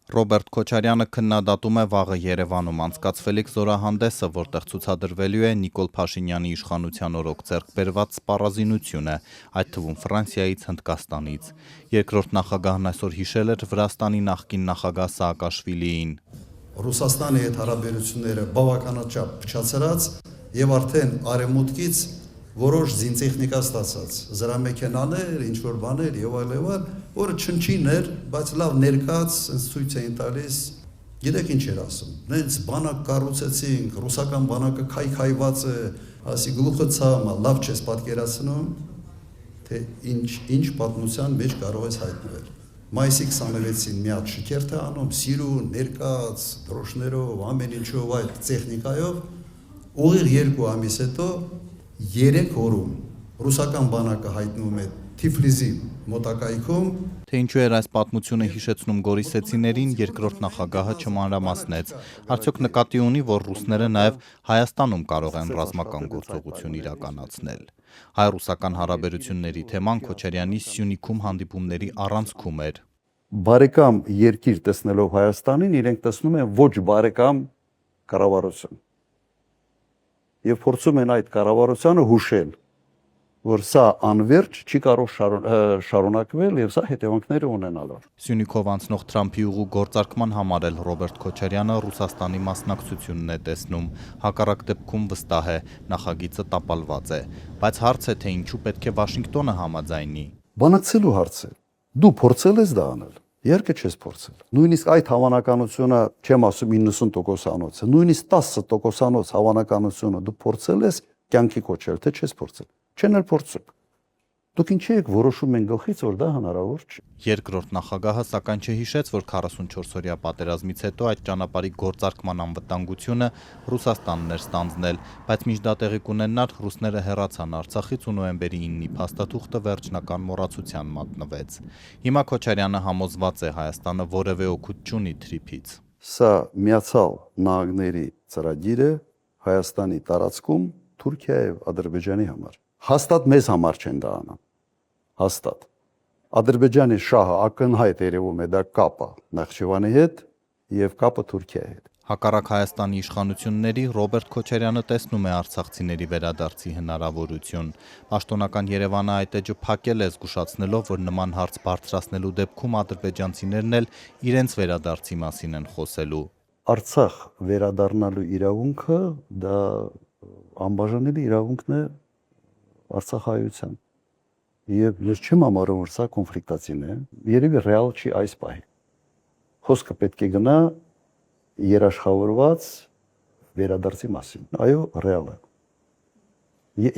Ռոբերտ Քոչարյանը քննադատում է վաղը Երևանում անցկացվելիք զորահանդեսը, որտեղ ցուցադրվելու է Նիկոլ Փաշինյանի իշխանության օրոք ձեռք բերված սպառազինությունը, այդ թվում Ֆրանսիայից, Հնդկաստանից։ Երկրորդ նախագահն այսօր հիշել էր Վրաստանի նախկին նախագահ Սաակաշվիլիին։ Ռուսաստանի հետ հարաբերությունները բավականաչափ փչացրած եւ արդեն արևմուտքից որոշ զինտեխնիկա ստացած, զրամեքենաներ, ինչ-որ բաներ եւ այլն, որը չնչին էր, բայց լավ ներկած, այնց ցույց էին տալիս։ Գիտեք ինչ էր ասում։ Նենց բանակ կառուցեցինք, ռուսական բանակը քայքայված է, ասի գլուխը ցավը, լավ չես պատկերացնում, թե ինչ պատմության մեջ կարող ես հայտնվել։ Մայիսի 26-ին մի հատ շքերթ է անում, սիրուն, ներկած, դրոշներով, ամեն ինչով այդ տեխնիկայով, ուղիղ 2 ամիս հետո 3 օրում ռուսական բանակը հայտնվում է Թիֆլիսի մոտակայքում։ Թե ինչու էր այս պատմությունը հիշեցնում գորիսեցիներին, երկրորդ նախագահը չմանրամասնեց։ Արդյոք նկատի ունի, որ ռուսները նաև Հայաստանում կարող են ռազմական գործողություն իրականացնել։ Հայ-ռուսական հարաբերությունների թեման Քոչարյանի Սյունիքում հանդիպումների առանցքում էր։ Բարեկամ երկիր տեսնելով Հայաստանին, իրենք տեսնում են ոչ բարեկամ կառավարություն։ Եվ փորձում են այդ կառավարությանը հուշել, որ սա անվերջ չի կարող շարունակվել եւ սա հետևանքներ ունենալու։ Սյունիքով անցնող Թրամփի ուղու գործարկման համար էլ Ռոբերտ Քոչարյանը Ռուսաստանի մասնակցությունն է տեսնում։ Հակառակ դեպքում վստահ է, նախագիծը տապալված է, բայց հարց է, թե ինչու պետք է Վաշինգտոնը համաձայնի։ Բանակցելու հարց է։ Դու փորձել ես դա անել։ Իհարկե չես փորձել։ Նույնիսկ այդ հավանականությունը, չեմ ասում 90%-անոց, նույնիսկ 10%-անոց հավանականությունը դու փորձել ես կյանքի կոչել, թե չես փորձել։ Չեն էլ փորձում։ Դուք ինչի եք որոշում են գլխից, որ դա հնարավոր չէ։ Երկրորդ նախագահը սակայն չհիշեց, որ 44-օրյա պատերազմից հետո այդ ճանապարհի գործարկման անվտանգությունը Ռուսաստանն էր ստանձնել, բայց մինչ դա տեղի կունենար, ռուսները հեռացան Արցախից ու նոյեմբերի 9-ի փաստաթուղթը վերջնական մոռացության մատնվեց։ Հիմա Քոչարյանը համոզված է, Հայաստանը որևէ օգուտ չունի թրիփից։ Սա Միացյալ Նահանգների ծրագիր է Հայաստանի տարածքում Թուրքիայի եւ Ադրբեջանի համար։ Հաստատ մեզ համար չեն դա անում։ Հաստատ։ Ադրբեջանի շահը ակնհայտ երևում է դա կապը Նախճիվանի հետ եւ կապը Թուրքիայի հետ։ Հակառակ Հայաստանի իշխանությունների Ռոբերտ Քոչարյանը տեսնում է արցախցիների վերադարձի հնարավորություն։ Պաշտոնական Երևանը այդ էջը փակել է, զգուշացնելով, որ նման հարց բարձրացնելու դեպքում ադրբեջանցիներն էլ իրենց վերադարձի մասին են խոսելու։ Արցախ վերադառնալու իրավունքը դա անբաժանելի իրավունքն է Արցախայության։ Եվ ես չեմ համարում, որ սա կոնֆլիկտացին է, երևի ռեալ չի այս պահի։ Խոսքը պետք է գնա երաշխավորված վերադարձի մասին։ Այո, ռեալ է։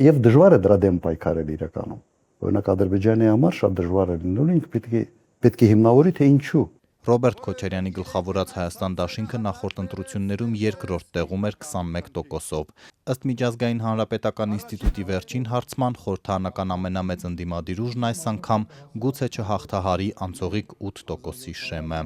Եվ դժվար է դրա դեմ պայքարել իրականում։ Օրինակ Ադրբեջանի համար շատ դժվար է լինելու, ինքը պետք է հիմնավորի, թե ինչու։ Ռոբերտ Քոչարյանի գլխավորած Հայաստան դաշինքը նախորդ ընտրություններում երկրորդ տեղում էր 21%-ով։ Ըստ Միջազգային հանրապետական ինստիտուտի վերջին հարցման, խորհրդարանական ամենամեծ ընդդիմադիր ուժն այս անգամ գուցե չհաղթահարի անցողիկ 8%-ի շեմը։